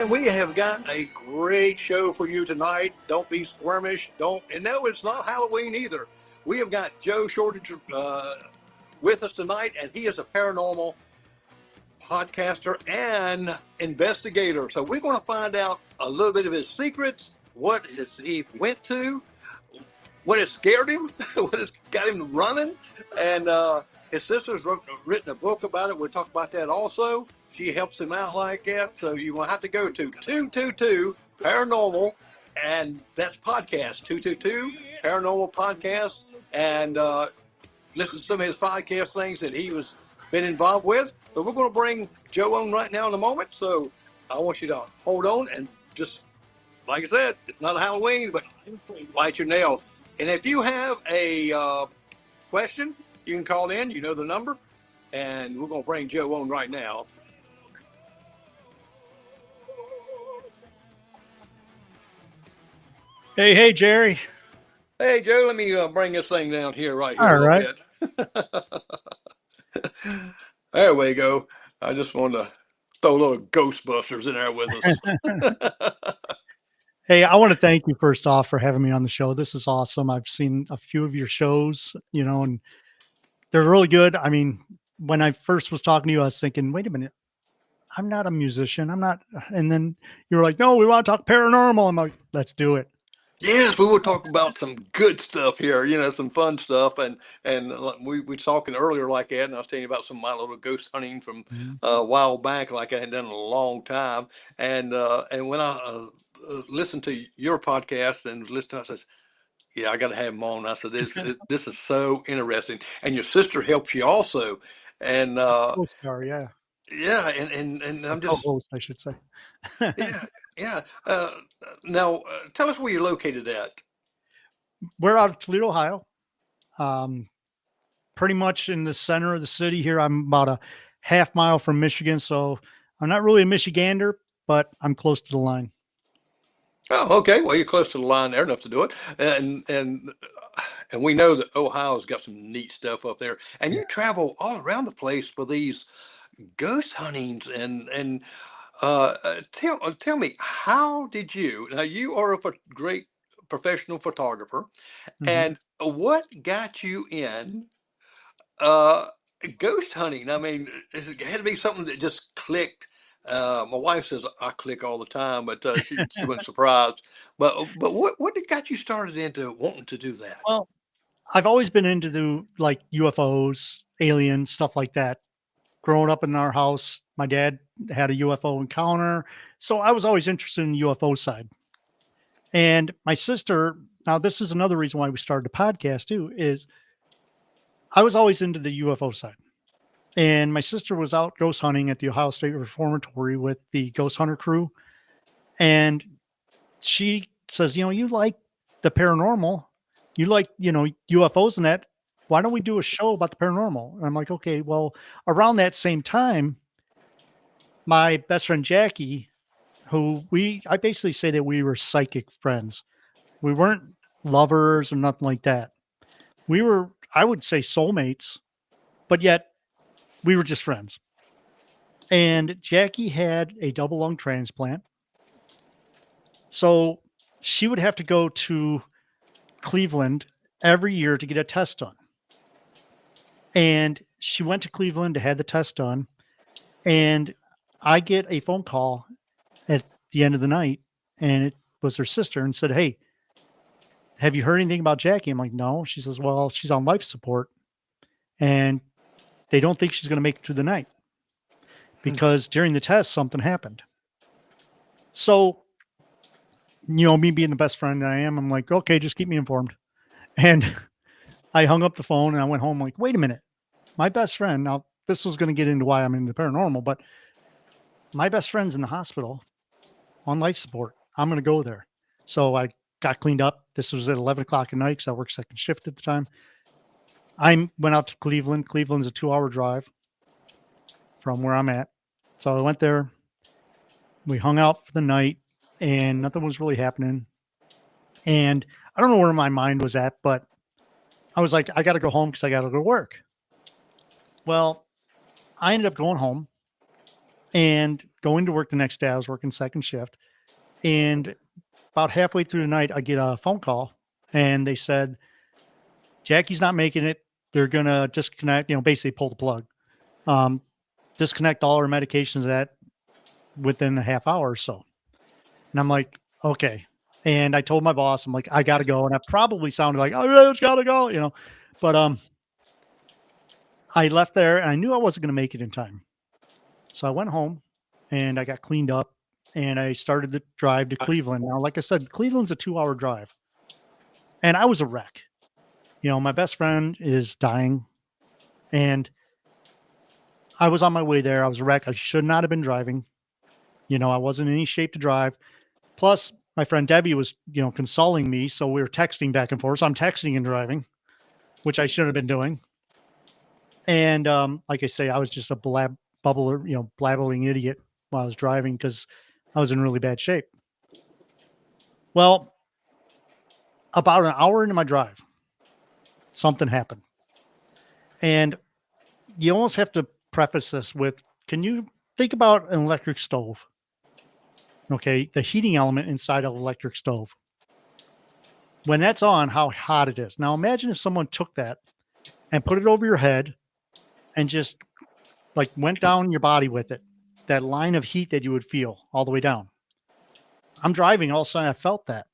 And we have got a great show for you tonight. Don't be squirmish. Don't, and no, it's not Halloween either. We have got Joe Shortage with us tonight, and he is a paranormal podcaster and investigator. So we're going to find out a little bit of his secrets, what he went to, what has scared him, what has got him running, and his sister's written a book about it. We'll talk about that also. She helps him out like that. So you will have to go to 222 Paranormal, and that's podcast 222 Paranormal Podcast, and listen to some of his podcast things that he was been involved with. So we're going to bring Joe on right now in a moment. So I want you to hold on and just, like I said, it's not a Halloween, but bite your nails. And if you have a question, you can call in. You know the number. And we're going to bring Joe on right now. Hey, Jerry. Hey, Joe, let me bring this thing down here right here All a little right. bit. There we go. I just wanted to throw a little Ghostbusters in there with us. Hey, I want to thank you first off for having me on the show. This is awesome. I've seen a few of your shows, and they're really good. I mean, when I first was talking to you, I was thinking, wait a minute, I'm not a musician. I'm not. And then you were like, no, we want to talk paranormal. I'm like, let's do it. Yes, we will talk about some good stuff here, some fun stuff, and we were talking earlier like that, and I was telling you about some of my little ghost hunting from Mhm. a while back, like I had done in a long time, and when I listened to your podcast and listened, to it, I says, yeah, I got to have him on. I said, this is so interesting, and your sister helps you also, and Co-star, yeah. yeah, and Or I'm just co-host, I should say. yeah, yeah. Now, tell us where you're located at. We're out of Toledo, Ohio. Um, Pretty much in the center of the city here. I'm about a half mile from Michigan. So I'm not really a Michigander, but I'm close to the line. Oh, okay. Well, you're close to the line there enough to do it, and we know that Ohio's got some neat stuff up there. And Yeah. you travel all around the place for these ghost huntings, and tell me, how did you? Now, you are a great professional photographer, Mhm. and what got you in uh, ghost hunting? I mean, it had to be something that just clicked. My wife says I click all the time, but she wasn't surprised. But what got you started into wanting to do that? Well, I've always been into the like UFOs, aliens, stuff like that. Growing up in our house, my dad had a UFO encounter. So I was always interested in the UFO side. And my sister, now this is another reason why we started a podcast too, is I was always into the UFO side. And my sister was out ghost hunting at the Ohio State Reformatory with the ghost hunter crew. And she says, you like the paranormal, you like, UFOs and that. Why don't we do a show about the paranormal? And I'm like, okay, well, around that same time, my best friend Jackie, I basically say that we were psychic friends. We weren't lovers or nothing like that. We were, I would say, soulmates, but yet we were just friends. And Jackie had a double lung transplant. So she would have to go to Cleveland every year to get a test done. And she went to Cleveland to have the test done. And I get a phone call at the end of the night, and it was her sister and said, hey, have you heard anything about Jackie? I'm like, no. She says, well, she's on life support and they don't think she's going to make it through the night because during the test, something happened. So, me being the best friend that I am, I'm like, okay, just keep me informed. And I hung up the phone and I went home like, wait a minute. My best friend, now this was going to get into why I'm in the paranormal, but my best friend's in the hospital on life support. I'm going to go there. So I got cleaned up. This was at 11 o'clock at night because I worked second shift at the time. I went out to Cleveland. Cleveland's a 2-hour drive from where I'm at. So I went there. We hung out for the night and nothing was really happening. And I don't know where my mind was at, but I was like, I got to go home because I got to go to work. Well, I ended up going home And going to work the next day, I was working second shift. And about halfway through the night, I get a phone call and they said, Jackie's not making it. They're going to disconnect, basically pull the plug, um, disconnect all her medications that within a half hour or so. And I'm like, okay. And I told my boss, I'm like, I got to go. And I probably sounded like, oh, yeah, it's got to go. But I left there and I knew I wasn't going to make it in time. So I went home and I got cleaned up and I started the drive to Cleveland. Now, like I said, Cleveland's a 2-hour drive and I was a wreck. My best friend is dying and I was on my way there. I was a wreck. I should not have been driving. I wasn't in any shape to drive. Plus, my friend Debbie was, consoling me. So we were texting back and forth. So I'm texting and driving, which I should have been doing. And like I say, I was just a blabbling idiot while I was driving because I was in really bad shape. Well, about an hour into my drive, something happened. And you almost have to preface this with, can you think about an electric stove? Okay, the heating element inside of an electric stove. When that's on, how hot it is. Now imagine if someone took that and put it over your head and just like went down your body with it. That line of heat that you would feel all the way down. I'm driving, all of a sudden I felt that.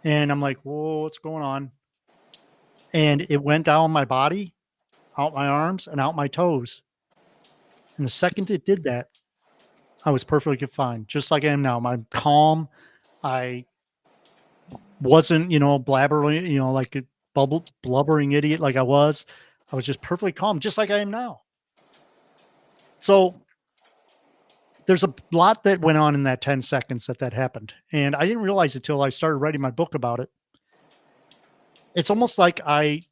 And I'm like, whoa, what's going on? And it went down my body, out my arms, and out my toes. And the second it did that, I was perfectly fine, just like I am now. I'm calm. I wasn't, blabbering, like a blubbering idiot like I was. I was just perfectly calm, just like I am now. So there's a lot that went on in that 10 seconds that happened. And I didn't realize it till I started writing my book about it. It's almost like I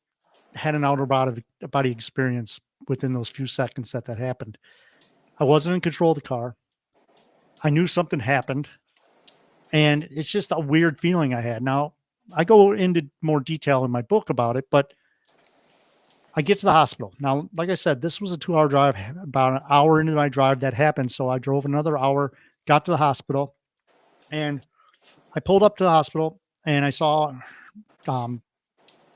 had an outer body experience within those few seconds that happened. I wasn't in control of the car. I knew something happened. And it's just a weird feeling I had. Now, I go into more detail in my book about it, but I get to the hospital. Now, like I said, this was a 2-hour drive. About an hour into my drive that happened. So I drove another hour, got to the hospital, and I pulled up to the hospital and I saw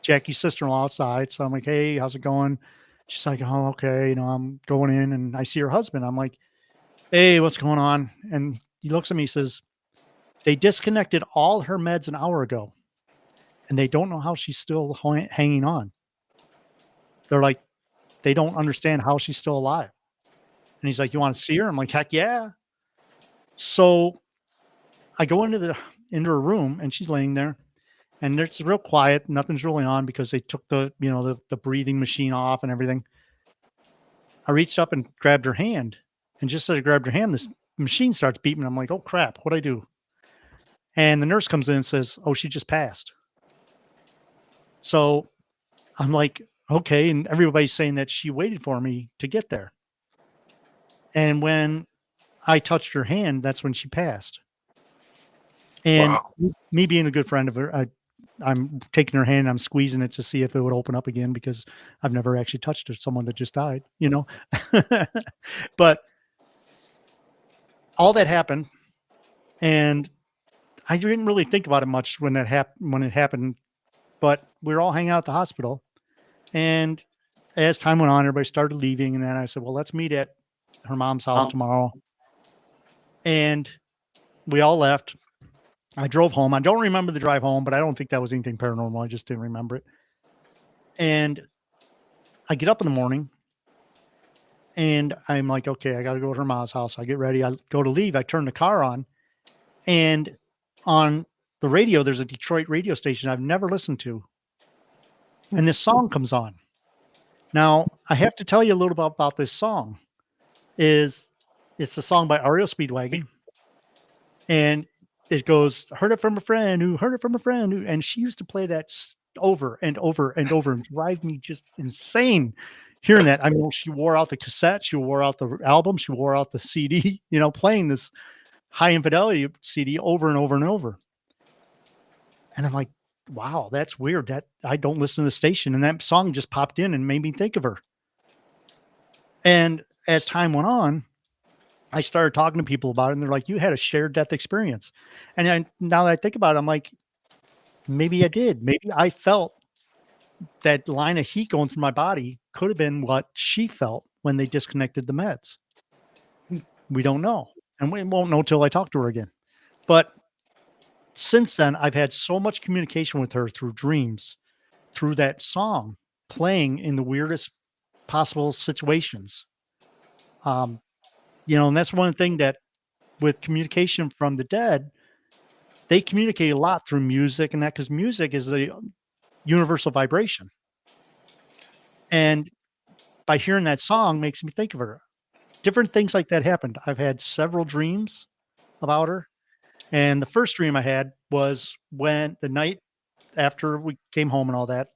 Jackie's sister-in-law outside. So I'm like, hey, how's it going? She's like, oh, okay. I'm going in and I see her husband. I'm like, hey, what's going on? And he looks at me, says, they disconnected all her meds an hour ago and they don't know how she's still hanging on. They're like, they don't understand how she's still alive. And he's like, you want to see her? I'm like, heck yeah. So I go into her room and she's laying there and it's real quiet. Nothing's really on because they took the breathing machine off and everything. I reached up and grabbed her hand, and just as I grabbed her hand, this machine starts beeping. I'm like, oh crap, what'd I do? And the nurse comes in and says, oh, she just passed. So I'm like, okay. And everybody's saying that she waited for me to get there. And when I touched her hand, that's when she passed. And me being a good friend of her, I'm taking her hand, I'm squeezing it to see if it would open up again because I've never actually touched someone that just died, But all that happened, and I didn't really think about it much when it happened. But we were all hanging out at the hospital, and as time went on, everybody started leaving, and then I said, "Well, let's meet at her mom's house tomorrow." And we all left. I drove home. I don't remember the drive home, but I don't think that was anything paranormal. I just didn't remember it. And I get up in the morning and I'm like, okay, I got to go to her mom's house. I get ready. I go to leave. I turn the car on, and on the radio, there's a Detroit radio station I've never listened to. And this song comes on. Now, I have to tell you a little bit about this song. It's a song by REO Speedwagon. And it goes, heard it from a friend who heard it from a friend who, and she used to play that over and over and over and drive me just insane hearing that. I mean, she wore out the cassette, she wore out the album, she wore out the CD, playing this High Infidelity CD over and over and over. And I'm like, wow, that's weird. That I don't listen to the station. And that song just popped in and made me think of her. And as time went on, I started talking to people about it, and they're like, "You had a shared death experience." And now that I think about it, I'm like, maybe I did. Maybe I felt that line of heat going through my body could have been what she felt when they disconnected the meds. We don't know, and we won't know till I talk to her again. But since then, I've had so much communication with her through dreams, through that song playing in the weirdest possible situations. Um, and that's one thing that with communication from the dead, they communicate a lot through music and that because music is a universal vibration. And by hearing that song makes me think of her. Different things like that happened. I've had several dreams about her. And the first dream I had was when the night after we came home and all that,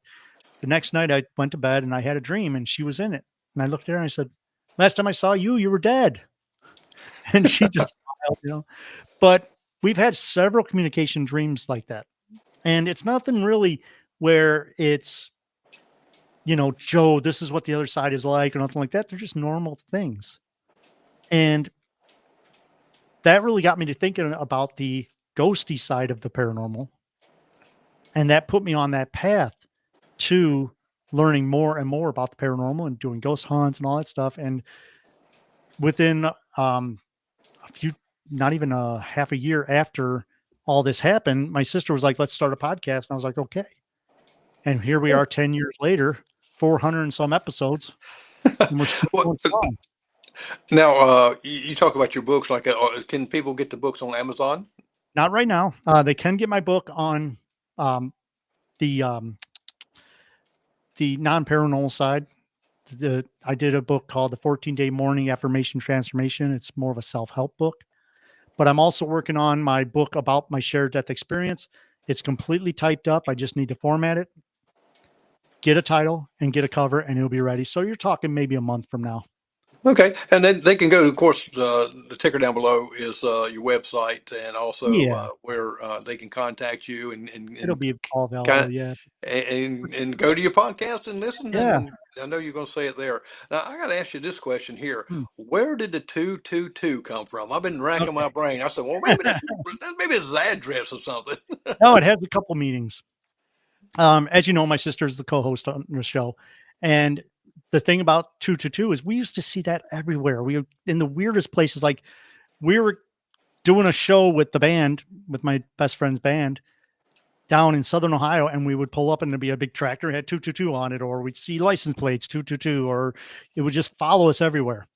the next night I went to bed and I had a dream and she was in it. And I looked at her and I said, "Last time I saw you, you were dead." And she just smiled. But we've had several communication dreams like that. And it's nothing really where it's, Joe, this is what the other side is like or nothing like that. They're just normal things. And that really got me to thinking about the ghosty side of the paranormal. And that put me on that path to learning more and more about the paranormal and doing ghost hunts and all that stuff. And within a few, not even a half a year after all this happened, my sister was like, "Let's start a podcast." And I was like, "Okay." And here we are 10 years later, 400 and some episodes, and we're still Well, going strong. now, you talk about your books. Like, can people get the books on Amazon? Not right now. They can get my book on um, the non-paranormal side. I did a book called The 14-Day Morning Affirmation Transformation. It's more of a self-help book. But I'm also working on my book about my shared death experience. It's completely typed up. I just need to format it, get a title, and get a cover, and it'll be ready. So you're talking maybe a month from now. Okay, and then they can go. Of course, the ticker down below is your website, and also Yeah, where they can contact you it'll and be all kind available. Yeah. and go to your podcast and listen. Yeah. And I know you're going to say it there. Now, I got to ask you this question here: Hmm. where did the 222 come from? I've been racking Okay. my brain. I said, well, maybe it's his address or something. No, it has a couple meanings. As you know, my sister is the co-host on the show, and the thing about 222 is we used to see that everywhere. We were in the weirdest places. Like we were doing a show with the band, with my best friend's band down in Southern Ohio, and we would pull up and there'd be a big tractor had 222 on it, or we'd see license plates 222, or it would just follow us everywhere.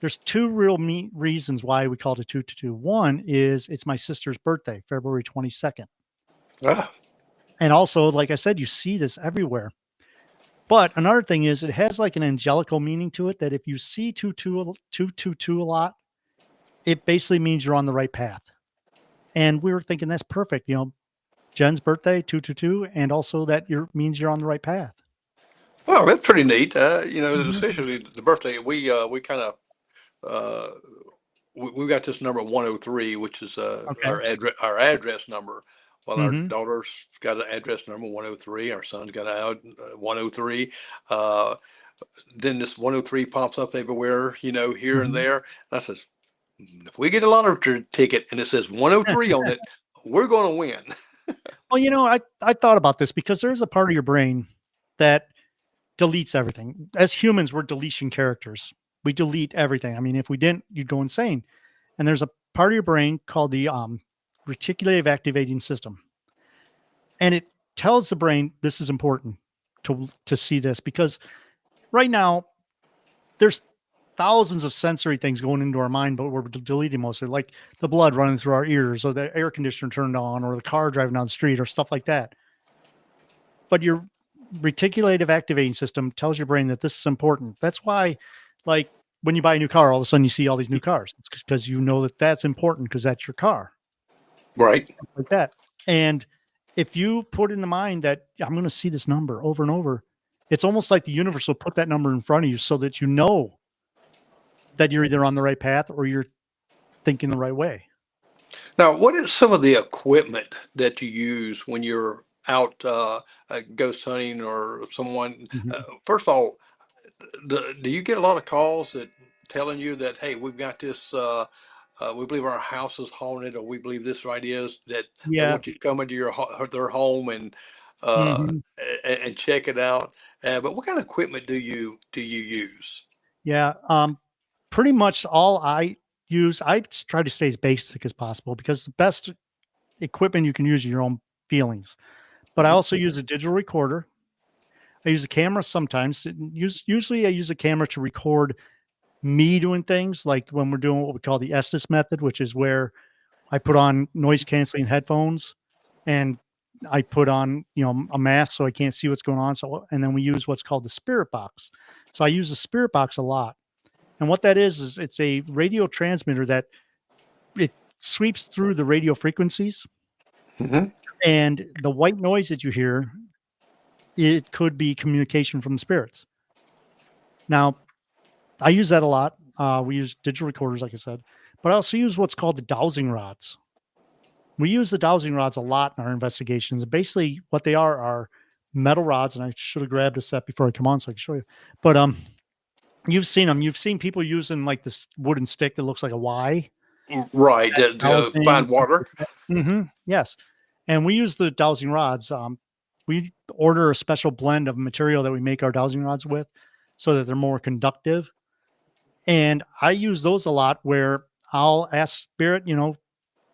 There's two real reasons why we called it 222. One is it's my sister's birthday, February 22nd. Ah, And also, like I said, you see this everywhere. But another thing is it has like an angelical meaning to it that if you see 222 a lot, it basically means you're on the right path. And we were thinking that's perfect. Jen's birthday, 222, and also that means you're on the right path. well, that's pretty neat. Mhm. Especially the birthday. We kind of uh, we got this number 103, which is Okay. our address number. Well, our Mhm. daughter's got an address number 103. Our son's got a 103. Uh, then this 103 pops up everywhere, here and Mhm. there. And I says, if we get a lottery ticket and it says 103 on it, we're going to win. Well, I thought about this because there's a part of your brain that deletes everything. As humans, we're deletion characters. We delete everything. I mean, if we didn't, you'd go insane. And there's a part of your brain called the reticulative activating system, and it tells the brain this is important to see this because right now there's thousands of sensory things going into our mind, but we're deleting most of it, like the blood running through our ears, or the air conditioner turned on, or the car driving down the street, or stuff like that. But your reticulative activating system tells your brain that this is important. That's why, like, when you buy a new car, all of a sudden you see all these new cars. It's because you know that that's important because that's your car, Right. stuff like that. And if you put in the mind that I'm going to see this number over and over, it's almost like the universe will put that number in front of you so that you know that you're either on the right path or you're thinking the right way. Now, what is some of the equipment that you use when you're out ghost hunting or someone? Mhm. First of all, do you get a lot of calls that telling you that, hey, we've got this, we believe our house is haunted, or we believe this right is, that they Yeah. want you to come into their home and uh, Hmm. and check it out. But what kind of equipment do you use? Yeah. Pretty much all I use, I try to stay as basic as possible because the best equipment you can use are your own feelings. But I Hmm. also use a digital recorder. I use a camera sometimes. Usually I use a camera to record me doing things like when we're doing what we call the Estes method, which is where I put on noise canceling headphones and I put on, a mask so I can't see what's going on. So, and then we use what's called the spirit box. So I use the spirit box a lot. And what that is it's a radio transmitter that it sweeps through the radio frequencies, Hmm. and the white noise that you hear, it could be communication from the spirits. Now, I use that a lot. We use digital recorders, like I said, but I also use what's called the dowsing rods. We use the dowsing rods a lot in our investigations. Basically, what they are metal rods, and I should have grabbed a set before I come on so I can show you. But you've seen them. You've seen people using like this wooden stick that looks like a Y. Right, Dowsing find and stuff water. like that. Yes, and we use the dowsing rods. We order a special blend of material that we make our dowsing rods with, so that they're more conductive. And I use those a lot where I'll ask spirit,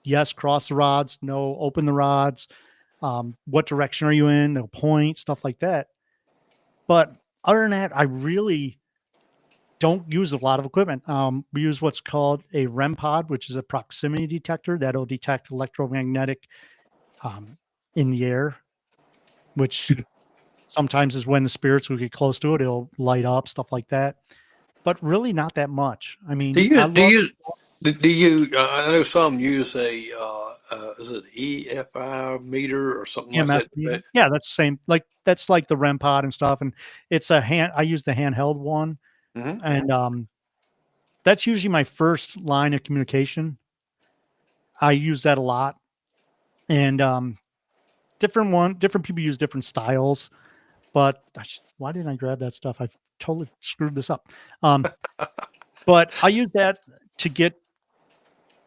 yes, cross the rods, no, open the rods. What direction are you in? They'll point, stuff like that. But other than that, I really don't use a lot of equipment. We use what's called a REM pod, which is a proximity detector that'll detect electromagnetic um, in the air, which sometimes is when the spirits will get close to it, it'll light up, stuff like that. But really, not that much. I Do mean, I you do love. you do you? I know some use a is it EFI meter or something like EMF that? meter. Yeah, that's the same. Like that's like the REM pod and stuff. And it's a hand. I use the handheld one, Hmm. and that's usually my first line of communication. I use that a lot, and different people use different styles. But why didn't I grab that stuff? I totally screwed this up. Um, but I use that to get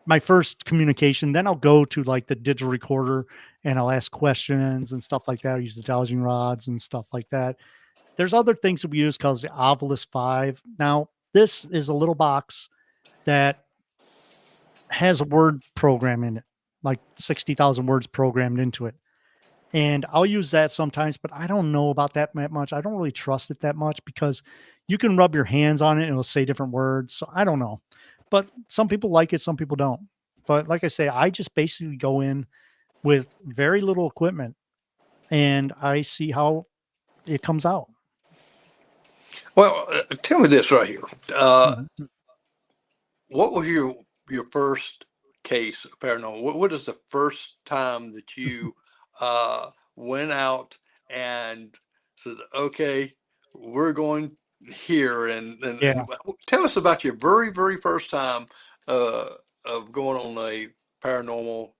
my first communication. Then I'll go to like the digital recorder and I'll ask questions and stuff like that. I use the dowsing rods and stuff like that. There's other things that we use called the Ovilus 5. Now, this is a little box that has a word program in it, like 60,000 words programmed into it. And I'll use that sometimes, but I don't know about that much. I don't really trust it that much because you can rub your hands on it and it'll say different words. So I don't know. But some people like it, some people don't. But like I say, I just basically go in with very little equipment and I see how it comes out. Well, tell me this right here. Uh, Mhm. what was your first case of paranormal? What is the first time that you went out and said, "Okay, we're going here," and Yeah. tell us about your very first time uh, of going on a paranormal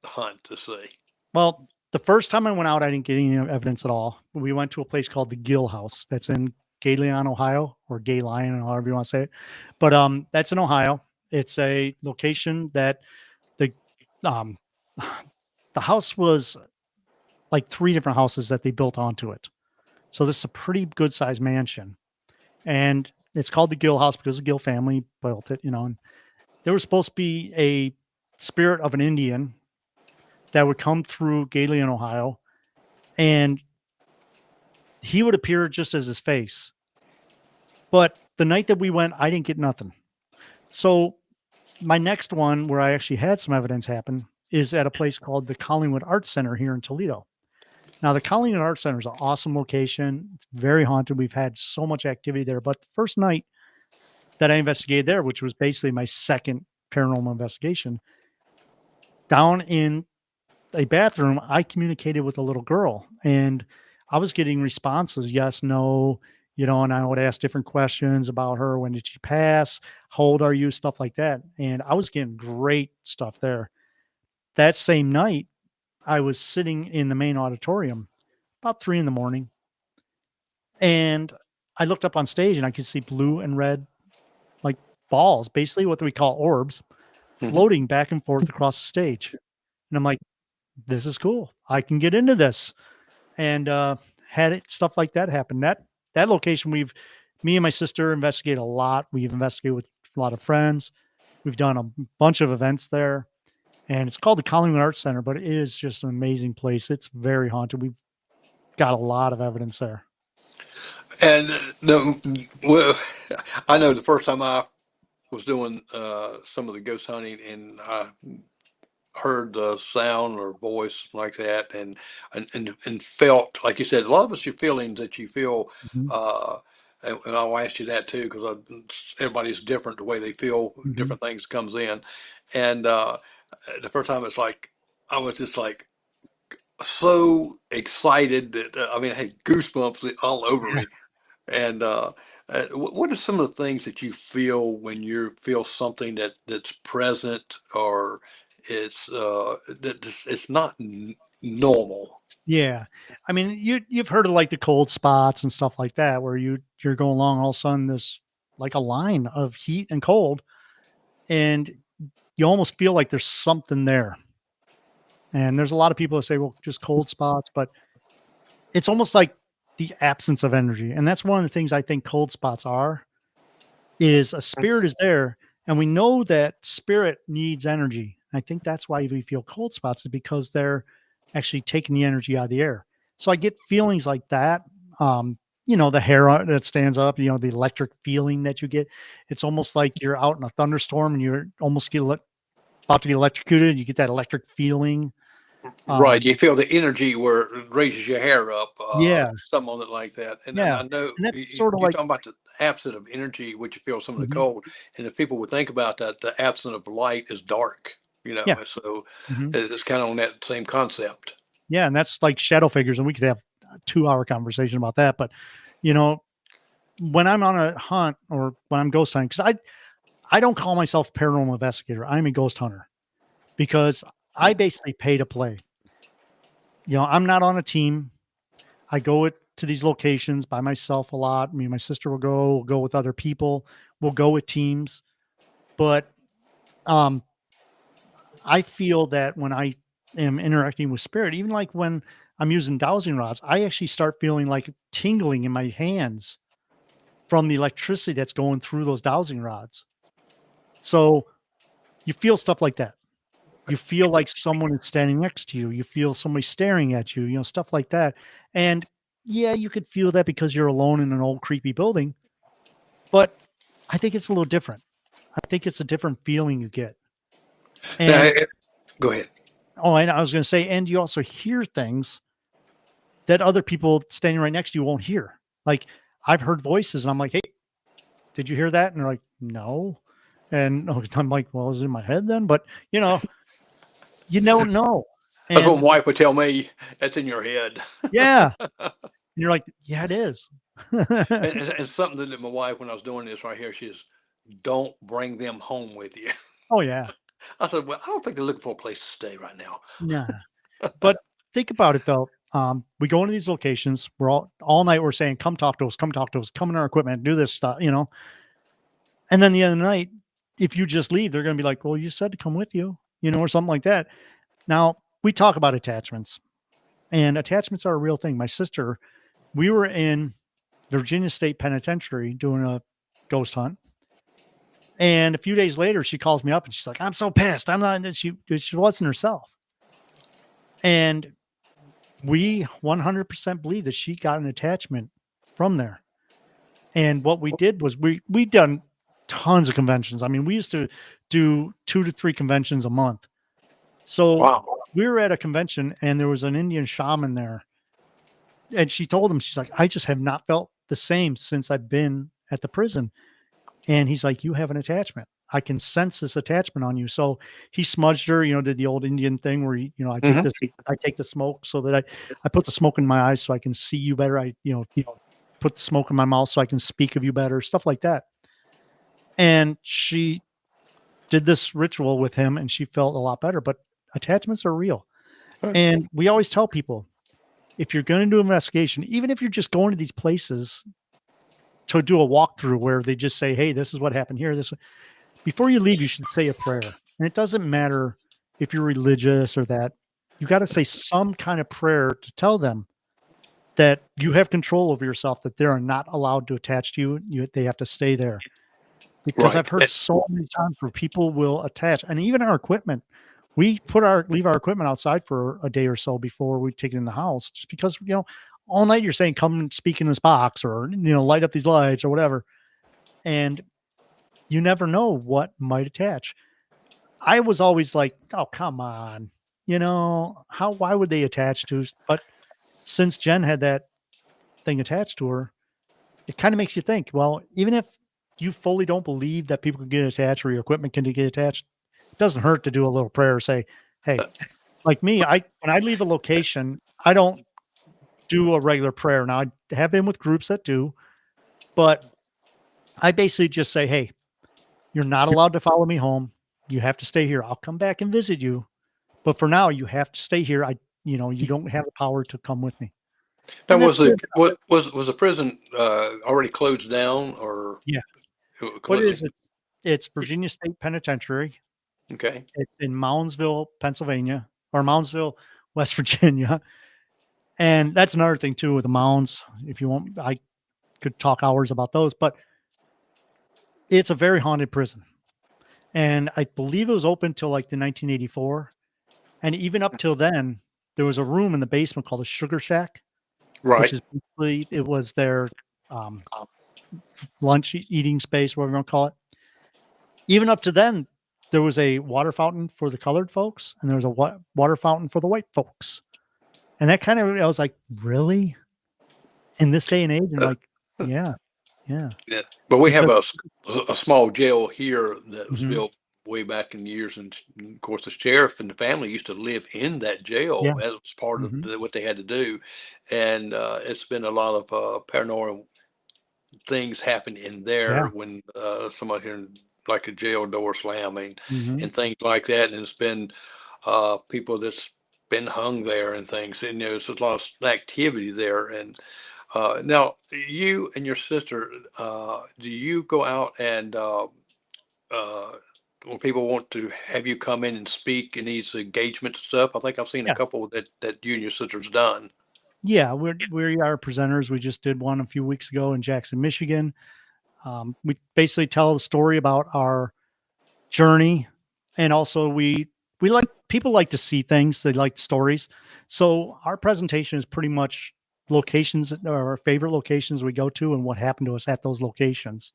hunt to see. Well, the first time I went out, I didn't get any evidence at all. We went to a place called the Gill House that's in Galeon, Ohio, or Gay Lion, however you want to say it. But that's in Ohio. It's a location that the um the house was like three different houses that they built onto it. So this is a pretty good sized mansion. And it's called the Gill House because the Gill family built it, and there was supposed to be a spirit of an Indian that would come through Galeon, Ohio, and he would appear just as his face. But the night that we went, I didn't get nothing. So my next one where I actually had some evidence happen is at a place called the Collingwood Arts Center here in Toledo. Now, the Collingwood Arts Center is an awesome location. It's very haunted. We've had so much activity there. But the first night that I investigated there, which was basically my second paranormal investigation, down in a bathroom, I communicated with a little girl and I was getting responses, yes, no, and I would ask different questions about her. When did she pass? How old are you? Stuff like that. And I was getting great stuff there. That same night, I was sitting in the main auditorium about 3 in the morning and I looked up on stage and I could see blue and red, like balls, basically what we call orbs, Mhm. floating back and forth across the stage. And I'm like, this is cool. I can get into this. And had it stuff like that happen. That location me and my sister investigate a lot. We've investigated with a lot of friends. We've done a bunch of events there, and it's called the Collingwood Arts Center, but it is just an amazing place. It's very haunted. We've got a lot of evidence there. And well, I know the first time I was doing some of the ghost hunting, and I heard the sound or voice like that, and felt like you said, a lot of us your feelings that you feel. Mhm, Uh, and I'll ask you that too, because everybody's different the way they feel. mhm. Different things comes in, and the first time it's like I was just like so excited that I mean I had goosebumps all over Yeah. me. And what are some of the things that you feel when you feel something that's present or it's not normal? Yeah. I mean, you've heard of like the cold spots and stuff like that, where you're going along, all of a sudden this like a line of heat and cold, and you almost feel like there's something there. And there's a lot of people that say, well, just cold spots, but it's almost like the absence of energy. And that's one of the things I think cold spots are, is a spirit is there. And we know that spirit needs energy. I think that's why we feel cold spots, is because they're actually taking the energy out of the air. So I get feelings like that. Um, the hair that stands up, the electric feeling that you get. It's almost like you're out in a thunderstorm and you're almost about to get electrocuted. You get that electric feeling. Right, Um, you feel the energy where it raises your hair up, yeah, something on it like that. And yeah. I know And that's sort of you're like, talking about the absence of energy, which you feel some of the mhm, cold. And if people would think about that, the absence of light is dark, yeah. and so Mhm. it's kind of on that same concept. Yeah, and that's like shadow figures, and we could have a 2-hour conversation about that, but, you know, when I'm on a hunt or when I'm ghost hunting, because I don't call myself a paranormal investigator, I'm a ghost hunter, because I basically pay to play. I'm not on a team. I go to these locations by myself a lot. Me and my sister will go, we'll go with other people, we'll go with teams, but, um, I feel that when I am interacting with spirit, even like when I'm using dowsing rods, I actually start feeling like tingling in my hands from the electricity that's going through those dowsing rods. So you feel stuff like that. You feel like someone is standing next to you. You feel somebody staring at you, stuff like that. And yeah, you could feel that because you're alone in an old creepy building, but I think it's a little different. I think it's a different feeling you get. Now, And go ahead. oh, and I was going to say, and you also hear things that other people standing right next to you won't hear. Like I've heard voices and I'm like, "Hey, did you hear that?" And they're like, "No." And I'm like, "Well, is it in my head then?" But, you don't know. That's what And my wife would tell me. That's in your head. yeah, and you're like, "Yeah, it is." And something that my wife, when I was doing this right here, she says, "Don't bring them home with you." Oh, yeah. I said, "Well, I don't think they're looking for a place to stay right now." Nah. But think about it though. We go into these locations, we're all night we're saying, "Come talk to us, come talk to us, come in our equipment, do this stuff." And then the other night, if you just leave, they're gonna be like, "Well, you said to come with you," or something like that. Now, we talk about attachments, and attachments are a real thing. My sister, we were in Virginia State Penitentiary doing a ghost hunt, and a few days later, she calls me up and she's like, "I'm so pissed. I'm not." And she wasn't herself, and we 100% believe that she got an attachment from there. And what we did was we done tons of conventions. I mean, we used to do 2 to 3 conventions a month. So Wow. we were at a convention and there was an Indian shaman there. And she told him, she's like, "I just have not felt the same since I've been at the prison." And he's like, "You have an attachment. I can sense this attachment on you." So he smudged her, did the old Indian thing where, Hmm. I take the smoke so that I put the smoke in my eyes so I can see you better. I, put the smoke in my mouth so I can speak of you better, stuff like that. And she did this ritual with him and she felt a lot better. But attachments are real. And we always tell people, if you're going to do an investigation, even if you're just going to these places to do a walkthrough where they just say, hey, this is what happened here. Before you leave, you should say a prayer. And it doesn't matter if you're religious or that. You got to say some kind of prayer to tell them that you have control over yourself, that they are not allowed to attach to you. They have to stay there. Because I've Right. heard so many times where people will attach, and even our equipment, we leave our equipment outside for a day or so before we take it in the house, just because, all night you're saying, come and speak in this box, or, light up these lights or whatever. And you never know what might attach. I was always like, oh, come on, why would they attach to us? But since Jen had that thing attached to her, it kind of makes you think, well, even if you fully don't believe that people can get attached or your equipment can get attached, it doesn't hurt to do a little prayer. Say, hey, like me, when I leave a location, I don't do a regular prayer. Now, I have been with groups that do, but I basically just say, hey, you're not allowed to follow me home. You have to stay here. I'll come back and visit you. But for now, you have to stay here. You don't have the power to come with me. Now, And that's good. was the prison already closed down or Yeah. What it completely? is, it's Virginia State Penitentiary. Okay. It's in Moundsville, Pennsylvania, or Moundsville, West Virginia. And that's another thing too with the mounds. If you want, I could talk hours about those, but it's a very haunted prison. And I believe it was open till like the 1984. And even up till then, there was a room in the basement called the Sugar Shack, which Right. is basically, it was their um, lunch eating space, whatever you want to call it. Even up to then, there was a water fountain for the colored folks, and there was a water fountain for the white folks. And that kind of, I was like, really? In this day and age? And like, yeah, yeah. Yeah. But we have Because a small jail here that was mhm, built way back in years, and of course the sheriff and the family used to live in that jail. yeah, That was part of mhm, what they had to do, and it's been a lot of paranormal things happen in there yeah, when somebody here like a jail door slamming mhm, and things like that, and it's been people that's been hung there and things, and there's a lot of activity there. And now you and your sister, do you go out and uh, when people want to have you come in and speak in these engagement stuff? I think I've seen a yeah, couple that you and your sister's done. yeah. We are presenters. We just did one a few weeks ago in Jackson, Michigan. We basically tell the story about our journey, and also we like people like to see things. They like stories. So our presentation is pretty much locations, or our favorite locations we go to, and what happened to us at those locations.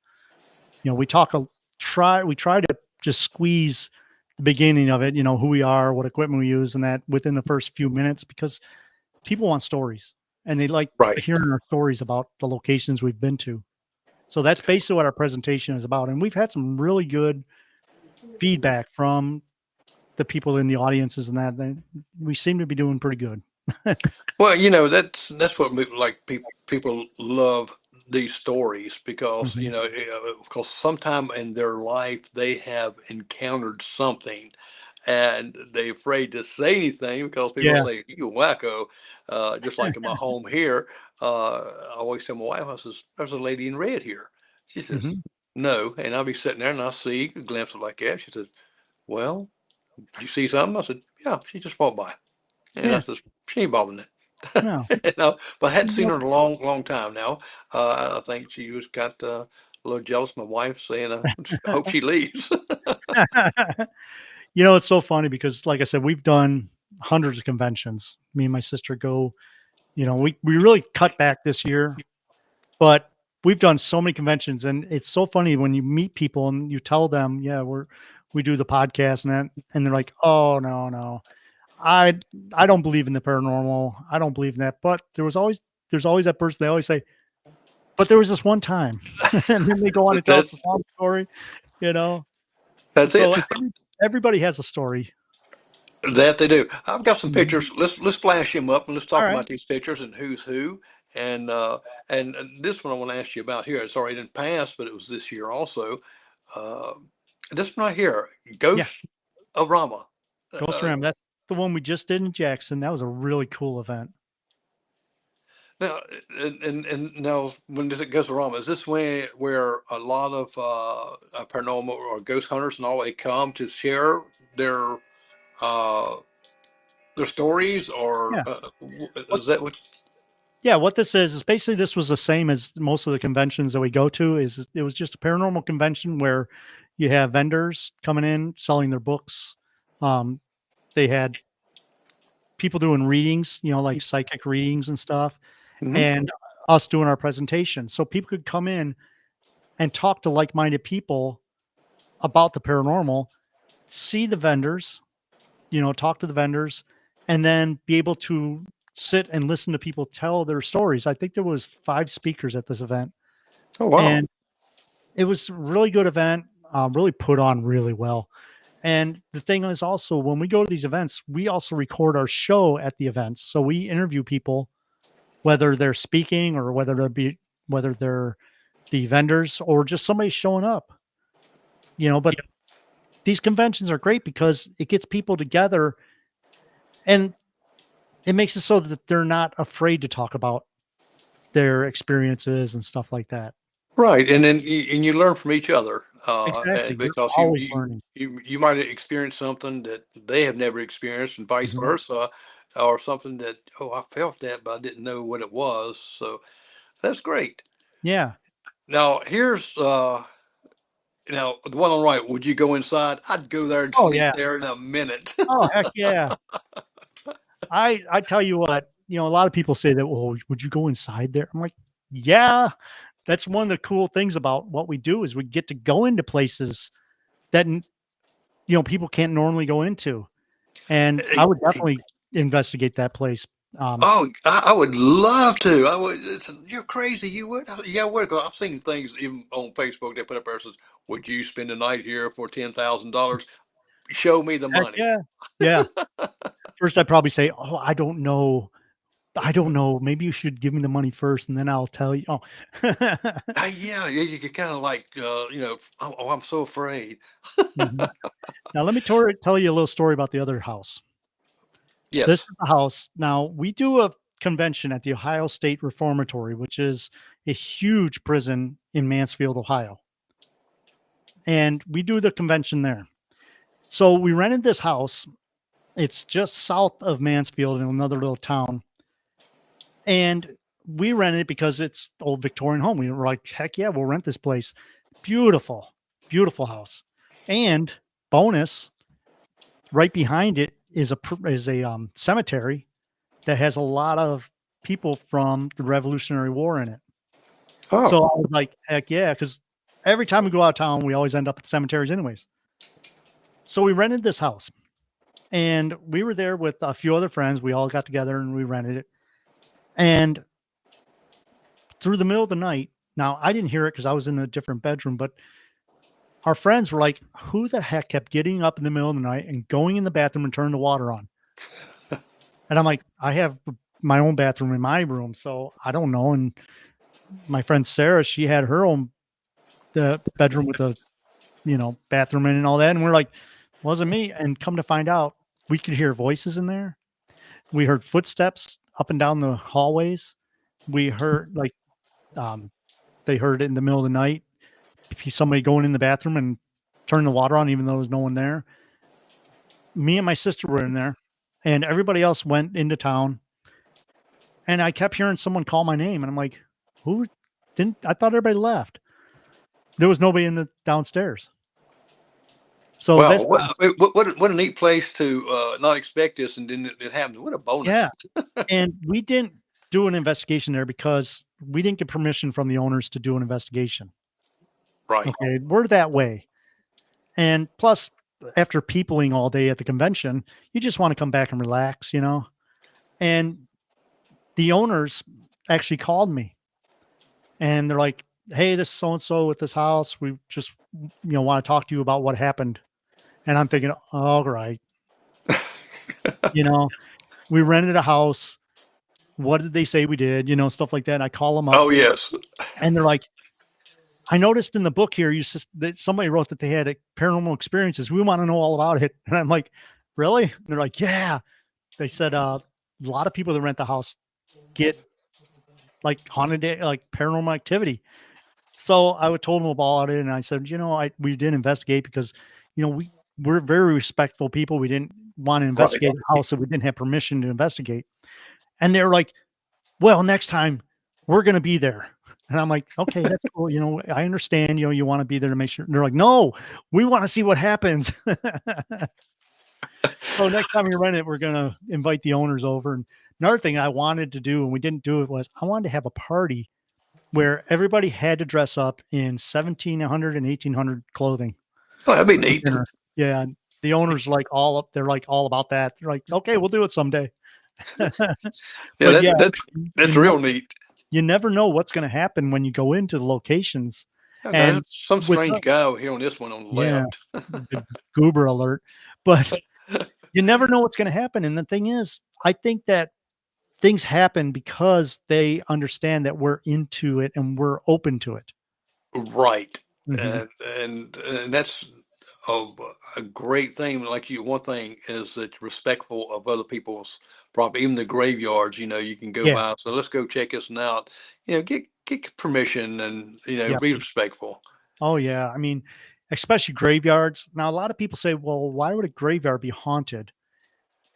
We try to just squeeze the beginning of it, who we are, what equipment we use, and that within the first few minutes, because people want stories and they like Right. hearing our stories about the locations we've been to. So that's basically what our presentation is about. And we've had some really good feedback from the people in the audiences, and that we seem to be doing pretty good. Well, that's what like people love these stories because Mhm. because sometime in their life they have encountered something, and they're afraid to say anything because people Yeah. say you wacko. Just like in my home here, I always tell my wife, I says, "There's a lady in red here." She says, Mhm. "No," and I'll be sitting there and I see a glimpse of like that. She says, "Well, you see something?" I said, "Yeah, she just walked by," and I Yeah. said, "She ain't bothering it." No. But I hadn't seen No. her in a long, long time now. I think she was got a little jealous. My wife saying, "Hope she leaves." It's so funny because, like I said, we've done hundreds of conventions. Me and my sister go. We really cut back this year, but we've done so many conventions, and it's so funny when you meet people and you tell them, "Yeah, we do the podcast," and they're like, "Oh, no, no, I I don't believe in the paranormal. I don't believe in that." But there's always that person. They always say, "But there was this one time," and then they go on and tell that us a long story. You know, that's it. so everybody has a story. That they do. I've got some Mhm. pictures. Let's flash them up and let's All talk right. about these pictures and who's who. And this one I want to ask you about here. It's already in past, but it was this year also. Uh, this one right here, Yeah. Ghost of Rama. Ghost Uh, Ram. That's the one we just did in Jackson. That was a really cool event. Now, and now, when it goes wrong, is this where a lot of paranormal or ghost hunters and all they come to share their uh, their stories, or Yeah. What is that what? Yeah, what this is basically this was the same as most of the conventions that we go to. Is it was just a paranormal convention where you have vendors coming in selling their books. Um, they had people doing readings, like psychic readings and stuff, Mhm. and us doing our presentation. So people could come in and talk to like-minded people about the paranormal, see the vendors, talk to the vendors, and then be able to sit and listen to people tell their stories. I think there was 5 speakers at this event, Oh wow! and it was a really good event, really put on really well. And the thing is also when we go to these events, we also record our show at the events. So we interview people, whether they're speaking or whether they're the vendors or just somebody showing up, but these conventions are great because it gets people together and it makes it so that they're not afraid to talk about their experiences and stuff like that. Right, and then you learn from each other, Exactly. You're because always learning. you might experience something that they have never experienced, and vice Mhm. versa, or something that, oh, I felt that, but I didn't know what it was. So that's great. Yeah. Now here's now the one on the right. Would you go inside? I'd go there and Oh, sleep yeah. there in a minute. Oh, heck yeah. I tell you what, a lot of people say that, "Well, would you go inside there?" I'm like, "Yeah." That's one of the cool things about what we do is we get to go into places that, people can't normally go into, and I would definitely investigate that place. Um, Oh, I would love to. I would. You're crazy. You would? Yeah, I would. 'Cause I've seen things even on Facebook. They put up there says, "Would you spend a night here for $10,000? Show me the Heck money." yeah. Yeah. First, I'd probably say, "Oh, I don't know. I don't know. Maybe you should give me the money first, and then I'll tell you." Oh. Yeah, yeah. You could kind of like, oh, I'm so afraid. Mhm. Now let me tell you a little story about the other house. This Yes. is the house. Now we do a convention at the Ohio State Reformatory, which is a huge prison in Mansfield, Ohio, and we do the convention there. So we rented this house. It's just south of Mansfield in another little town, and we rented it because it's old Victorian home. We were like, heck yeah, we'll rent this place. Beautiful, beautiful house. And bonus, right behind it is a cemetery that has a lot of people from the Revolutionary War in it. So Oh, I was like, heck yeah, because every time we go out of town, we always end up at cemeteries anyways. So we rented this house and we were there with a few other friends. We all got together and we rented it. And through the middle of the night, now I didn't hear it because I was in a different bedroom, but our friends were like, who the heck kept getting up in the middle of the night and going in the bathroom and turning the water on? And I'm like, I have my own bathroom in my room, so I don't know. And my friend Sarah, she had her own the bedroom with the bathroom in and all that. And we're like, wasn't me. And come to find out, we could hear voices in there. We heard footsteps up and down the hallways. We heard um, they heard it in the middle of the night. Somebody going in the bathroom and turning the water on, even though there was no one there. Me and my sister were in there, and everybody else went into town. And I kept hearing someone call my name, and I'm like, "Who? Didn't I thought everybody left?" There was nobody in the downstairs. So wow. this What, house, what a neat place to not expect this, and then it happens. What a bonus. yeah, and we didn't do an investigation there because we didn't get permission from the owners to do an investigation. Right. Okay, we're that way. And plus, after peopling all day at the convention, you just want to come back and relax. And the owners actually called me and they're like, "Hey, this is so and so with this house. We just, want to talk to you about what happened." And I'm thinking, all right, you know, we rented a house. What did they say we did? Stuff like that. And I call them up Oh, yes. and they're like, I noticed in the book here, that somebody wrote that they had paranormal experiences. We want to know all about it. And I'm like, really? And they're like, yeah. They said, a lot of people that rent the house get like haunted, like paranormal activity. So I would told him about it, and I said, we didn't investigate because, we're very respectful people. We didn't want to Right. investigate a house that we didn't have permission to investigate. And they were like, well, next time we're going to be there. And I'm like, okay, that's cool. I understand, you want to be there to make sure. And they're like, no, we want to see what happens. So next time you rent it, we're going to invite the owners over. And another thing I wanted to do, and we didn't do it, was I wanted to have a party where everybody had to dress up in 1700 and 1800 clothing Oh, that'd be for neat. dinner. Yeah. And the owners they're like all about that. They're like, okay, we'll do it someday. Yeah, But yeah, you that's never, real neat. you never know what's going to happen when you go into the locations. Oh, now, And that's some with strange guy over here on this one on the yeah, left. the goober alert. But you never know what's going to happen. And the thing is, I think that things happen because they understand that we're into it and we're open to it. Right. Mhm. And that's a, a great thing. Like you, one thing is that you're respectful of other people's property, even the graveyards. You can go Yeah. by. So let's go check this one out. Get permission, and Yeah. be respectful. Oh, yeah. I mean, especially graveyards. Now, a lot of people say, well, why would a graveyard be haunted?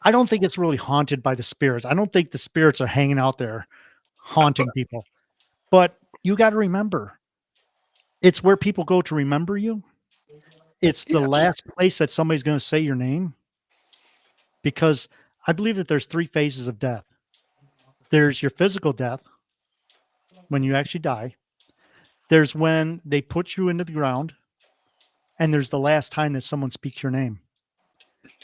I don't think it's really haunted by the spirits. I don't think the spirits are hanging out there haunting people. But you got to remember, it's where people go to remember you. It's the Yes. last place that somebody's going to say your name, because I believe that there's three phases of death. There's your physical death when you actually die. There's when they put you into the ground, and there's the last time that someone speaks your name.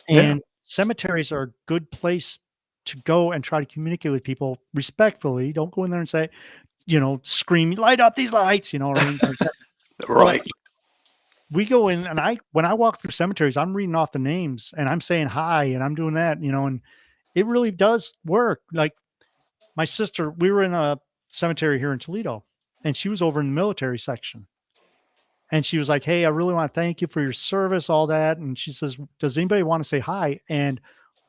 Yeah. And cemeteries are a good place to go and try to communicate with people respectfully. Don't go in there and say, scream, light up these lights, or anything like that. But Right. we go in, and when I walk through cemeteries, I'm reading off the names and I'm saying hi and I'm doing that, and it really does work. Like my sister, we were in a cemetery here in Toledo, and she was over in the military section. And she was like, hey, I really want to thank you for your service, all that. And she says, does anybody want to say hi? And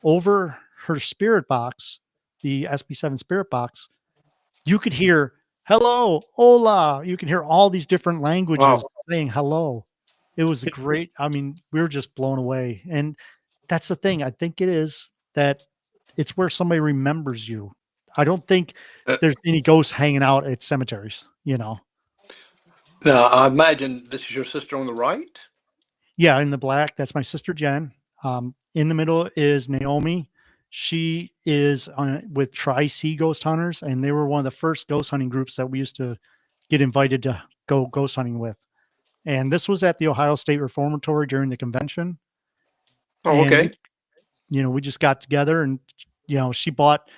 over her spirit box, the SB7 spirit box, you could hear hello, hola. You can hear all these different languages Wow. saying hello. It was great. I mean, we were just blown away. And that's the thing. I think it is that it's where somebody remembers you. I don't think Uh, there's any ghosts hanging out at cemeteries. Now, I imagine this is your sister on the right. Yeah, in the black, that's my sister Jen. In the middle is Naomi. She is with Tri-C Ghost Hunters, and they were one of the first ghost hunting groups that we used to get invited to go ghost hunting with. And this was at the Ohio State Reformatory during the convention. Oh, And okay. we just got together, and she bought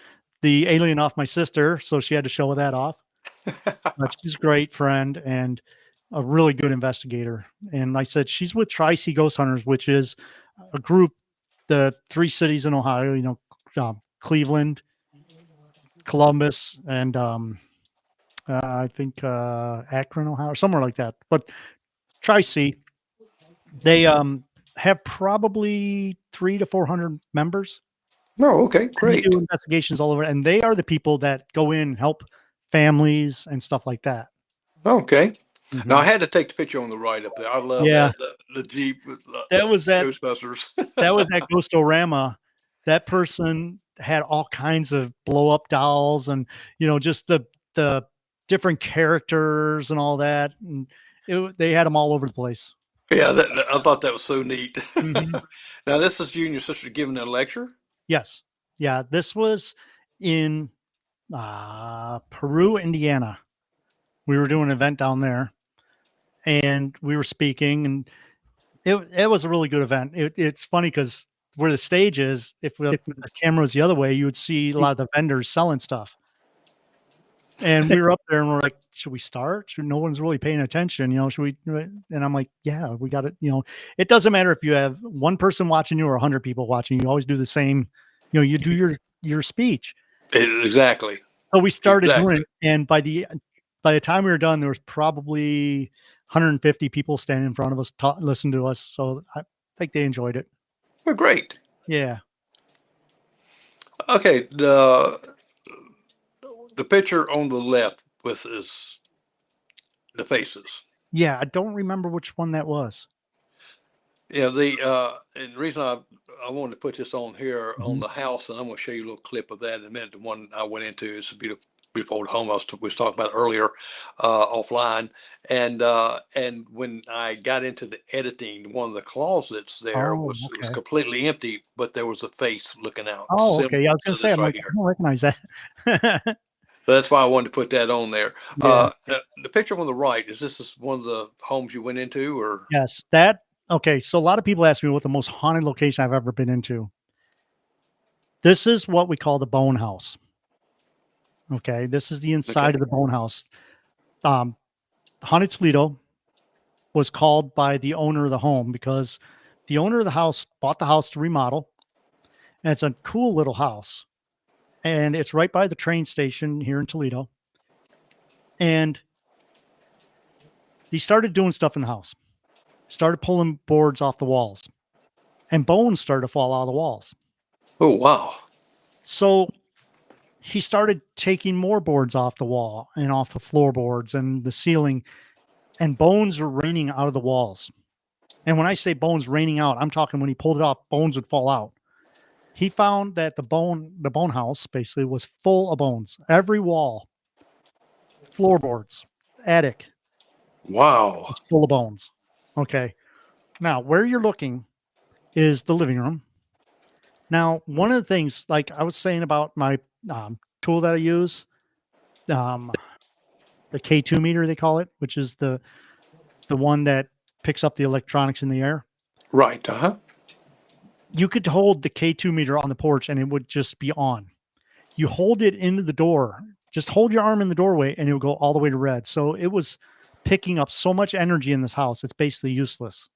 the alien off my sister, so she had to show that off. But she's a great friend and a really good investigator. And like I said, she's with Tri-C Ghost Hunters, which is a group, the three cities in Ohio, Cleveland, Columbus, and I think Akron, Ohio, somewhere like that. But Tri-C, they have probably 300 to 400 members, Oh, okay. and they Great. do investigations all over. And they are the people that go in and help families and stuff like that. Okay. Now I Mhm. had to take the picture on the right up there. I love Yeah, that the Jeep with that was that Ghostbusters. that was at Ghostorama. That person had all kinds of blow up dolls and just the different characters and all that. And they had them all over the place. Yeah, I thought that was so neat. Mhm. Now this is you and your sister giving a lecture. Yes. Yeah. This was in Peru, Indiana. We were doing an event down there, and we were speaking, and it was a really good event. It's funny because where the stage is, if the camera was the other way, you would see a lot of the vendors selling stuff. And we were up there and we're like, should we start? No one's really paying attention. Should we? And I'm like, yeah, we got it. It doesn't matter if you have one person watching you or 100 people watching you. You always do the same. You do your speech. Exactly. So we started doing Exactly. it, and by the time we were done, there was probably 150 people standing in front of us, listening to us. So I think they enjoyed it. Well, great. Yeah. Okay. the picture on the left with the faces. Yeah, I don't remember which one that was. Yeah, and the reason I wanted to put this on here on Mhm. the house, and I'm going to show you a little clip of that in a minute. The one I went into is a beautiful old home we was talking about earlier, offline, and when I got into the editing, one of the closets there Oh, was okay. completely empty, but there was a face looking out, Oh, okay. similar Yeah, I was gonna to say, this I'm right like, I here. don't recognize that. So that's why I wanted to put that on there. Yeah. The picture on the right, is this one of the homes you went into, or Yes, that okay, so a lot of people ask me what the most haunted location I've ever been into. This is what we call the bone house. Okay, this is the okay? inside of the bone house. Um, Haunted Toledo was called by the owner of the home because the owner of the house bought the house to remodel, and it's a cool little house, and it's right by the train station here in Toledo. And he started doing stuff in the house, started pulling boards off the walls, and bones started to fall out of the walls. Oh wow, So he started taking more boards off the wall and off the floorboards and the ceiling, and bones were raining out of the walls. And when I say bones raining out, I'm talking when he pulled it off, bones would fall out. He found that the bone house basically was full of bones. Every wall, floorboards, attic wow, was full of bones. Okay. Now, where you're looking is the living room. Now, one of the things, like I was saying about my tool that I use, um, the K2 meter, they call it, which is the one that picks up the electronics in the air. right, uh-huh. You could hold the K2 meter on the porch and it would just be on. You hold it into the door, just hold your arm in the doorway and it will go all the way to red. So it was picking up so much energy in this house, it's basically useless.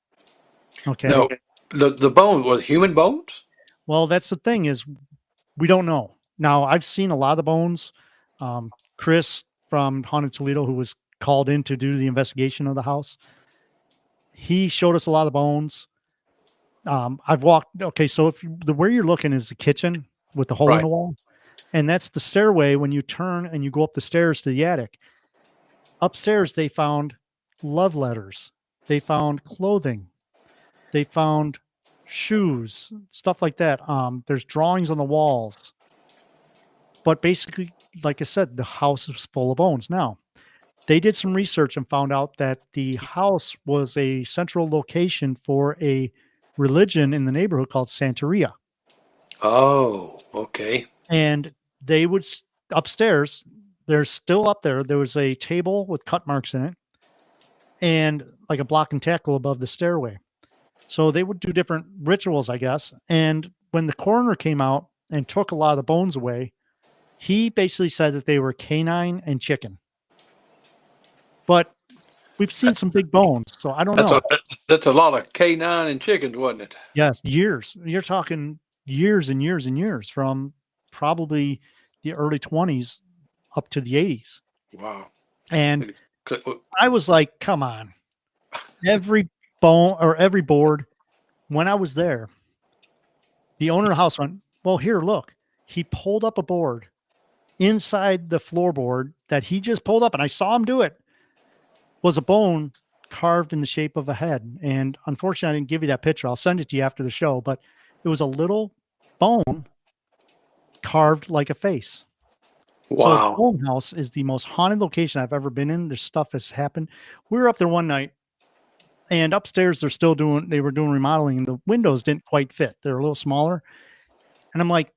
Okay. No, the bones were human bones. Well, that's the thing is we don't know. Now, I've seen a lot of the bones. Chris from Haunted Toledo, who was called in to do the investigation of the house, he showed us a lot of bones. I've walked. Okay, so if the where you're looking is the kitchen with the hole in Right. the wall, and that's the stairway. When you turn and you go up the stairs to the attic, upstairs they found love letters, they found clothing, they found shoes, stuff like that. There's drawings on the walls, but basically, like I said, the house is full of bones. Now they did some research and found out that the house was a central location for a religion in the neighborhood called Santeria. Oh, okay. And they would upstairs, they're still up there. There was a table with cut marks in it and like a block and tackle above the stairway. So they would do different rituals, I guess. And when the coroner came out and took a lot of the bones away, he basically said that they were canine and chicken. But we've seen some big bones, so I don't That's know. that's a lot of K9 and chickens, wasn't it? Yes, years. You're talking years and years and years from probably the early 20s up to the 80s. Wow. And I was like, come on. Every every board, when I was there, the owner of the house went, well, here, look. He pulled up a board inside the floorboard that he just pulled up, and I saw him do it, was a bone carved in the shape of a head. And unfortunately, I didn't give you that picture. I'll send it to you after the show, but it was a little bone carved like a face. So the Wow. Bone House is the most haunted location I've ever been in. There's stuff has happened. We were up there one night, and upstairs they were doing remodeling, and the windows didn't quite fit. They're a little smaller. And I'm like,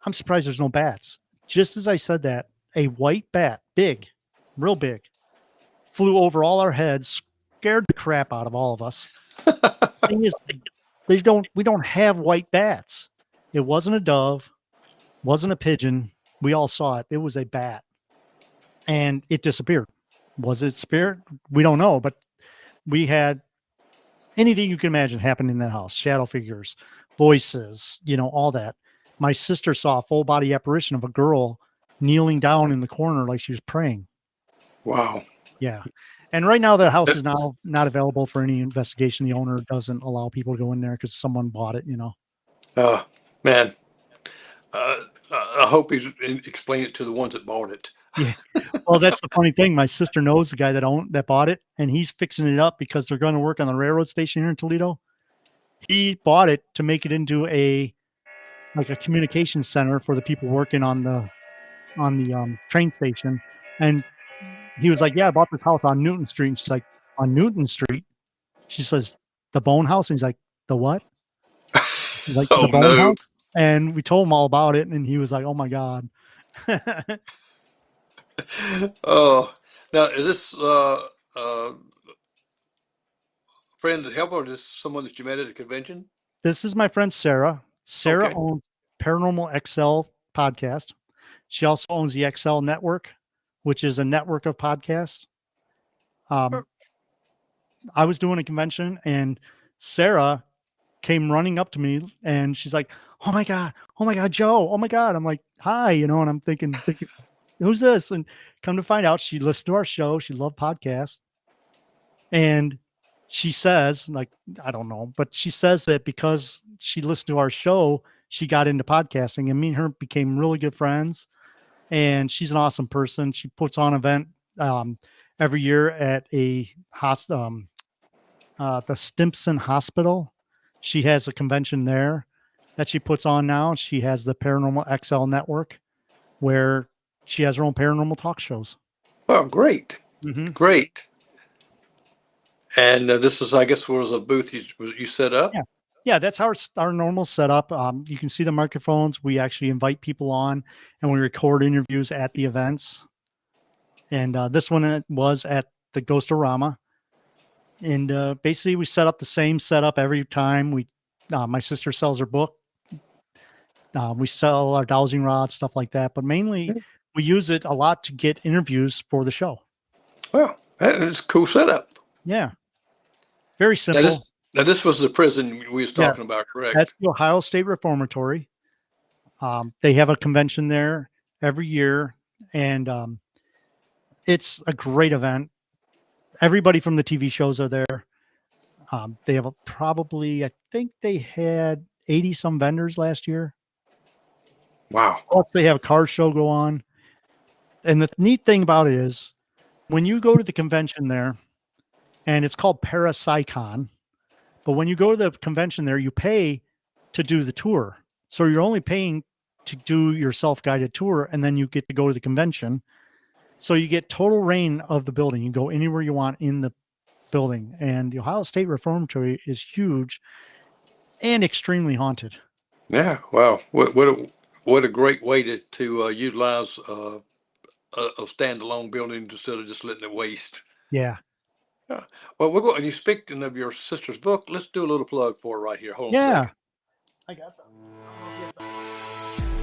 I'm surprised there's no bats. Just as I said that, a white bat, big, real big, flew over all our heads, scared the crap out of all of us. Thing is, we don't have white bats. It wasn't a dove, wasn't a pigeon. We all saw it. It was a bat, and it disappeared. Was it spirit? We don't know, but we had anything you can imagine happened in that house. Shadow figures, voices, all that. My sister saw a full body apparition of a girl kneeling down in the corner like she was praying. Wow. Yeah. And right now the house is now not available for any investigation. The owner doesn't allow people to go in there because someone bought it. Uh, man, uh, I hope he's explained it to the ones that bought it. Yeah. Well, that's the funny thing. My sister knows the guy that bought it, and he's fixing it up because they're going to work on the railroad station here in Toledo. He bought it to make it into a communication center for the people working on the train station. And he was like, "Yeah, I bought this house on Newton Street." And she's like, "On Newton Street?" She says, "The Bone House?" And he's like, "The what?" Like, Oh "The Bone no. House?" And we told him all about it, and he was like, "Oh my god." Oh, now is this friend that helped, or just someone that you met at a convention? This is my friend Sarah. Sarah Okay. owns Paranormal XL podcast. She also owns the XL Network, which is a network of podcasts. Um, I was doing a convention, and Sarah came running up to me, and she's like, oh my god, Joe, oh my god." I'm like, "Hi," and I'm thinking, "Who's this?" And come to find out, she listened to our show. She loved podcasts, and she says, like, I don't know, but she says that because she listened to our show, she got into podcasting, and me and her became really good friends. And she's an awesome person. She puts on an event um, every year at the Stimson Hospital. She has a convention there that she puts on now. She has the Paranormal XL Network, where she has her own paranormal talk shows. Well, great, Hmm. great. And this is, I guess, was a booth you set up. Yeah. Yeah, that's our normal setup. You can see the microphones. We actually invite people on, and we record interviews at the events. And this one was at the Ghostorama. And basically, we set up the same setup every time. My sister sells her book. We sell our dowsing rods, stuff like that. But mainly, we use it a lot to get interviews for the show. Well, that is a cool setup. Yeah, very Now this simple. now this was the prison we was Yeah, talking about, correct? that's the Ohio State Reformatory. They have a convention there every year, and it's a great event. Everybody from the TV shows are there. They have I think they had 80 some vendors last year. Wow. Plus, they have a car show go on. And the neat thing about it is when you go to the convention there, and it's called Parapsychon, but when you go to the convention there, you pay to do the tour. So you're only paying to do your self-guided tour, and then you get to go to the convention. So you get total reign of the building. You go anywhere you want in the building. And the Ohio State Reformatory is huge and extremely haunted. Yeah. Wow. What a great way to utilize a standalone building instead of just letting it waste. Yeah. Yeah. Well, we're going. And you speaking of your sister's book, let's do a little plug for it right here. Hold on a Yeah. second. I got them. I'm gonna get them.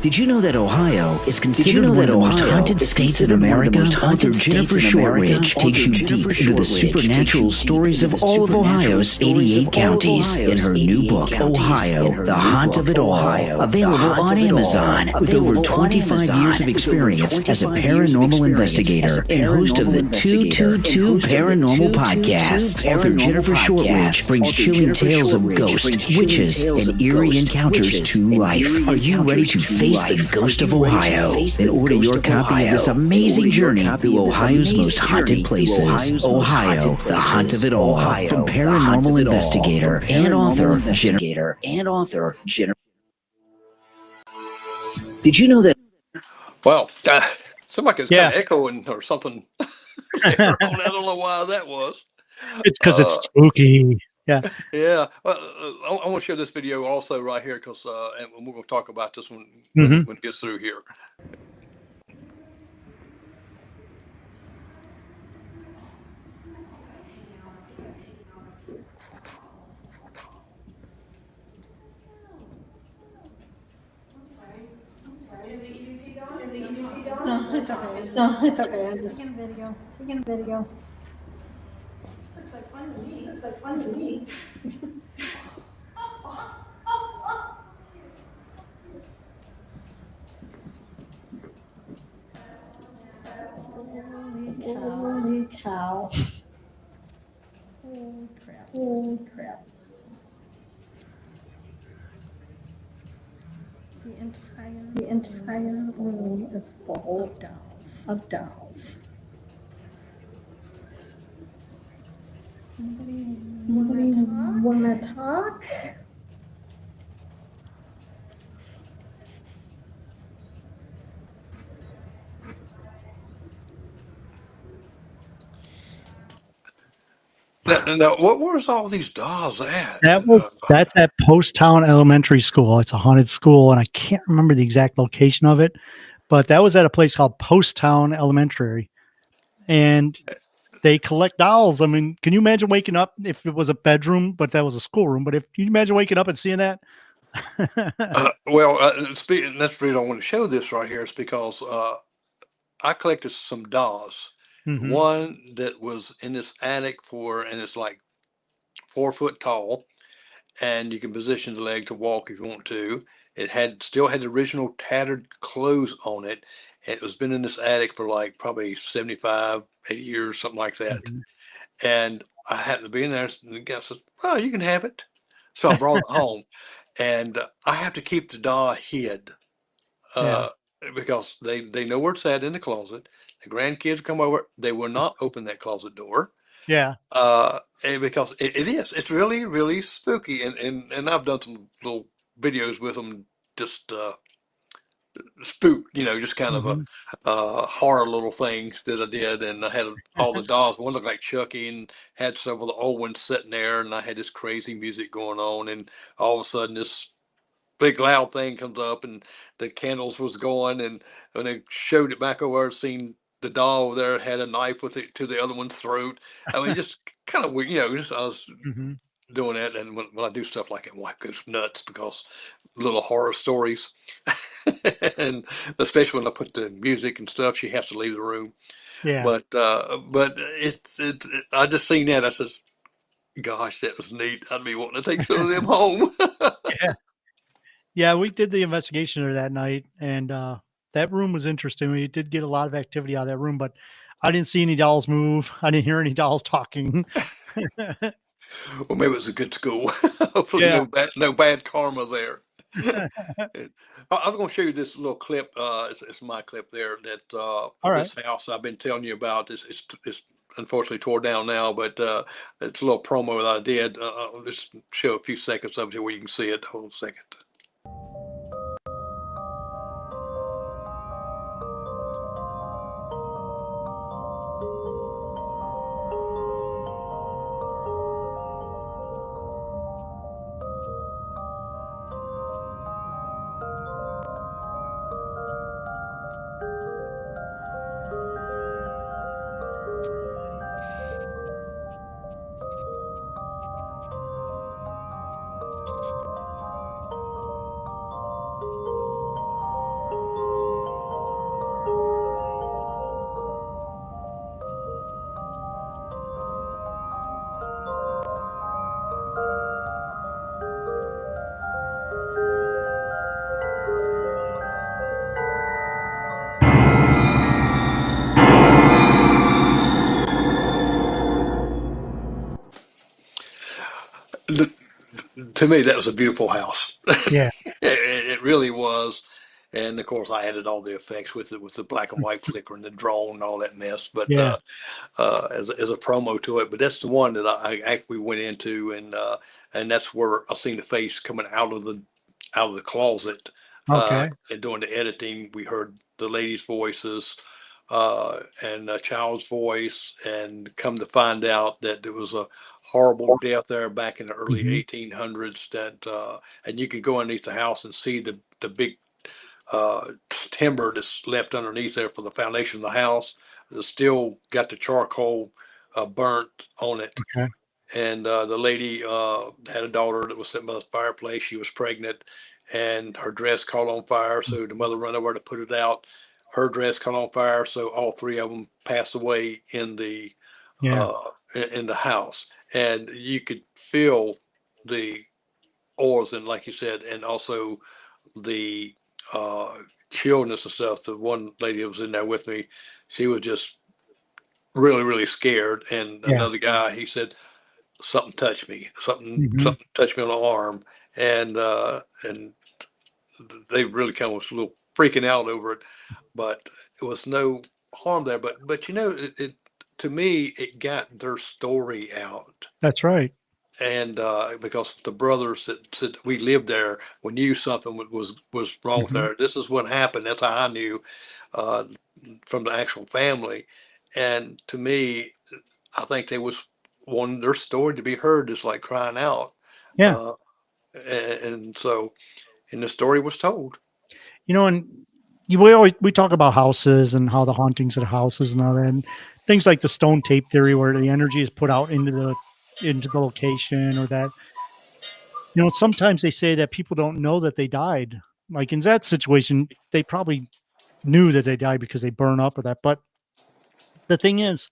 Did you know that Ohio is considered one of the most haunted states in America? Author Jennifer Shortridge takes you deep into the supernatural stories of all of Ohio's 88 counties in her new book, Ohio, The Haunt of It All, available on Amazon. With over 25 years of experience as a paranormal investigator and host of the 222 Paranormal Podcast, author Jennifer Shortridge brings chilling tales of ghosts, witches, and eerie encounters to life. Are you ready to face the ghost of Ohio? Then order your copy of this amazing journey through Ohio's most haunted places. Ohio, The Haunt of It All, from paranormal investigator and author Jennifer. Did you know that? Well, somebody was kind Yeah. of echoing or something there. I don't know why that was. It's because it's Uh, spooky. Yeah. yeah. I want to share this video also right here because and we're going to talk about this one Mhm. when it gets through here. No, it's okay. No, it's okay. I'm just taking a video. Taking a video. This looks like fun to me. This looks like fun to me. Holy cow. Holy crap. Holy crap. The entire room is full of dolls. Anybody wanna talk? Now, where's all these dolls at? That's at Post Town Elementary School. It's a haunted school, and I can't remember the exact location of it, but that was at a place called Post Town Elementary, and they collect dolls. I mean, can you imagine waking up if it was a bedroom, but that was a schoolroom? But if can you imagine waking up and seeing that? Well, speaking, that's the reason I want to show this right here. Is because I collected some dolls. Hmm. One that was in this attic and it's like 4 foot tall, and you can position the leg to walk if you want to. It still had the original tattered clothes on it. And it was been in this attic for like probably 75, 80 years, something like that. Hmm. And I happened to be in there, and the guy says, "Well, you can have it." So I brought it home, and I have to keep the doll hid Yeah, uh, because they know where it's at in the closet. The grandkids come over, they will not open that closet door yeah. and because it's really really spooky, and I've done some little videos with them, just spook, just kind of a Hmm. horror little things that I did, and I had all the dolls. One looked like Chucky, and had several of the old ones sitting there, and I had this crazy music going on, and all of a sudden this big loud thing comes up, and the candles was going, and when they showed it back over, seen the doll over there had a knife with it to the other one's throat. I mean, just kind of weird, just I was Hmm. doing that, and when I do stuff like that, my wife goes nuts because little horror stories, and especially when I put the music and stuff, she has to leave the room. Yeah, But I just seen that. I says, "Gosh, that was neat. I'd be wanting to take some of them home." yeah, yeah. We did the investigation there that night, and that room was interesting. We did get a lot of activity out of that room, but I didn't see any dolls move. I didn't hear any dolls talking. Well, maybe it was a good school. Hopefully, Yeah. no bad karma there. And I'm going to show you this little clip. It's my clip there that All of right. this house I've been telling you about. It's unfortunately tore down now, but it's a little promo that I did. I'll just show a few seconds of it here where you can see it. Hold on a second. The- to me, that was a beautiful house. Yeah. It really was. And of course, I added all the effects with the black and white flicker and the drone and all that mess. But Yeah. as a promo to it. But that's the one that I actually went into, and that's where I seen the face coming out of the closet. Okay. And doing the editing, we heard the ladies' voices and a child's voice, and come to find out that there was a horrible death there back in the early Hmm. 1800s. And you could go underneath the house and see the big timber that's left underneath there for the foundation of the house. It's still got the charcoal burnt on it. Okay. And the lady had a daughter that was sitting by the fireplace. She was pregnant, and her dress caught on fire. So the mother ran over to put it out. Her dress caught on fire. So all three of them passed away Yeah. in the house. And you could feel the oars, and like you said, and also the uh, chillness and stuff. The one lady that was in there with me, she was just really, really scared. And Yeah. another guy, he said, something touched me. Hmm. Something touched me on the arm. And they really kind of was a little freaking out over it, but it was no harm there. But to me, it got their story out. That's right. And because the brothers that said we lived there, we knew something was wrong Hmm. there. This is what happened. That's how I knew uh, from the actual family. And to me, I think they was wanting their story to be heard, just like crying out. Yeah. Uh, and so, and the story was told. And we talk about houses and how the hauntings of the houses and all that, and things like the stone tape theory, where the energy is put out into the location, or that sometimes they say that people don't know that they died. Like in that situation, they probably knew that they died because they burn up or that. But the thing is,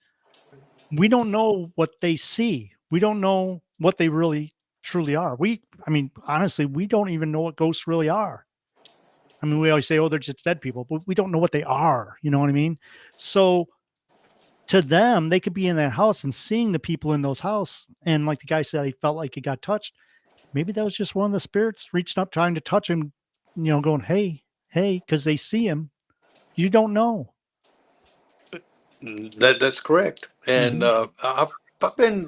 we don't know what they see. We don't know what they really truly are. I mean, honestly, we don't even know what ghosts really are. I mean, we always say, oh, they're just dead people, but we don't know what they are. You know what I mean? So to them, they could be in that house and seeing the people in those house. And like the guy said, he felt like he got touched. Maybe that was just one of the spirits reaching up, trying to touch him, going, hey, hey, because they see him. You don't know. That's correct. And Hmm. I've been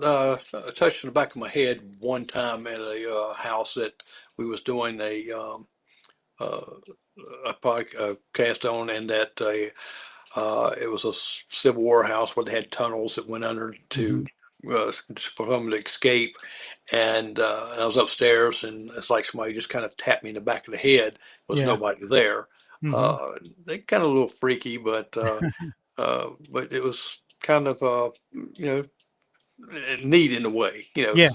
touched in the back of my head one time at a house that we was doing uh, a podcast on, and that it was a Civil War house where they had tunnels that went under Hmm. for them to escape. And I was upstairs, and it's like somebody just kind of tapped me in the back of the head. There was Yeah. nobody there. Hmm. They kind of a little freaky, but it was kind of you know neat in a way. Yeah.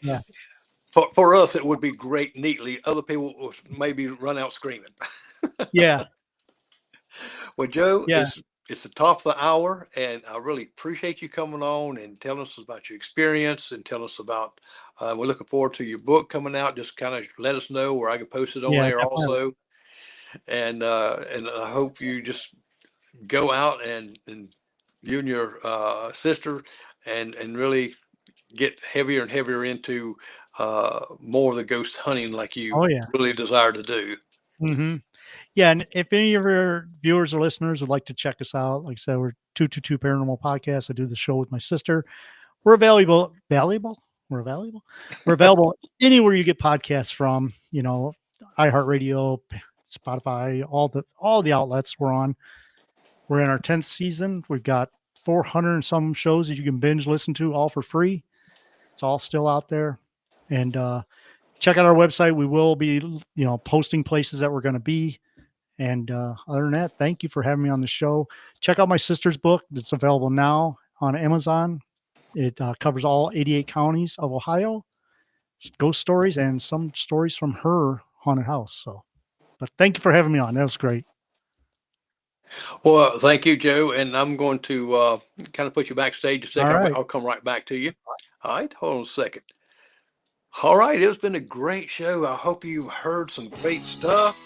Yeah. For us, it would be great neatly. Other people would maybe run out screaming. Yeah. Well, Joe, Yeah. it's the top of the hour, and I really appreciate you coming on and telling us about your experience and telling us about. We're looking forward to your book coming out. Just kind of let us know where I can post it on Yeah. there Definitely. also. And I hope you just go out and you and your sister and really get heavier and heavier into more of the ghost hunting like you Oh, yeah. really desire to do. Hmm. Yeah. And if any of your viewers or listeners would like to check us out, like I said, we're 222 Paranormal Podcast. I do the show with my sister. We're available, valuable. We're available. We're available anywhere you get podcasts from. iHeartRadio, Spotify, all the outlets we're on. We're in our 10th season. We've got 400 and some shows that you can binge listen to, all for free. It's all still out there. And check out our website. We will be, posting places that we're going to be. And other than that, thank you for having me on the show. Check out my sister's book. It's available now on Amazon. It covers all 88 counties of Ohio, ghost stories, and some stories from her haunted house. So, but thank you for having me on. That was great. Well, thank you, Joe. And I'm going to kind of put you backstage a All second. right. I'll come right back to you. All right, hold on a second. All right, it's been a great show. I hope you've heard some great stuff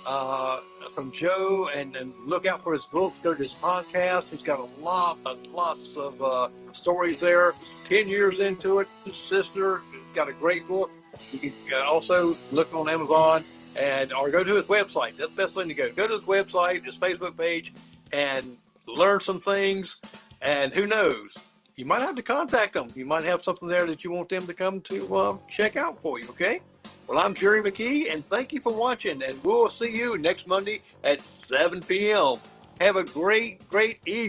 uh, from Joe, and look out for his book. Go to his podcast. He's got a lot and lots of stories there. 10 years into it, his sister got a great book. You can also look on Amazon or go to his website. That's the best thing to go. Go to his website, his Facebook page, and learn some things. And who knows? You might have to contact them. You might have something there that you want them to come to check out for you. Okay. Well, I'm Jerry McKee, and thank you for watching, and we'll see you next Monday at 7 p.m. Have a great, great evening.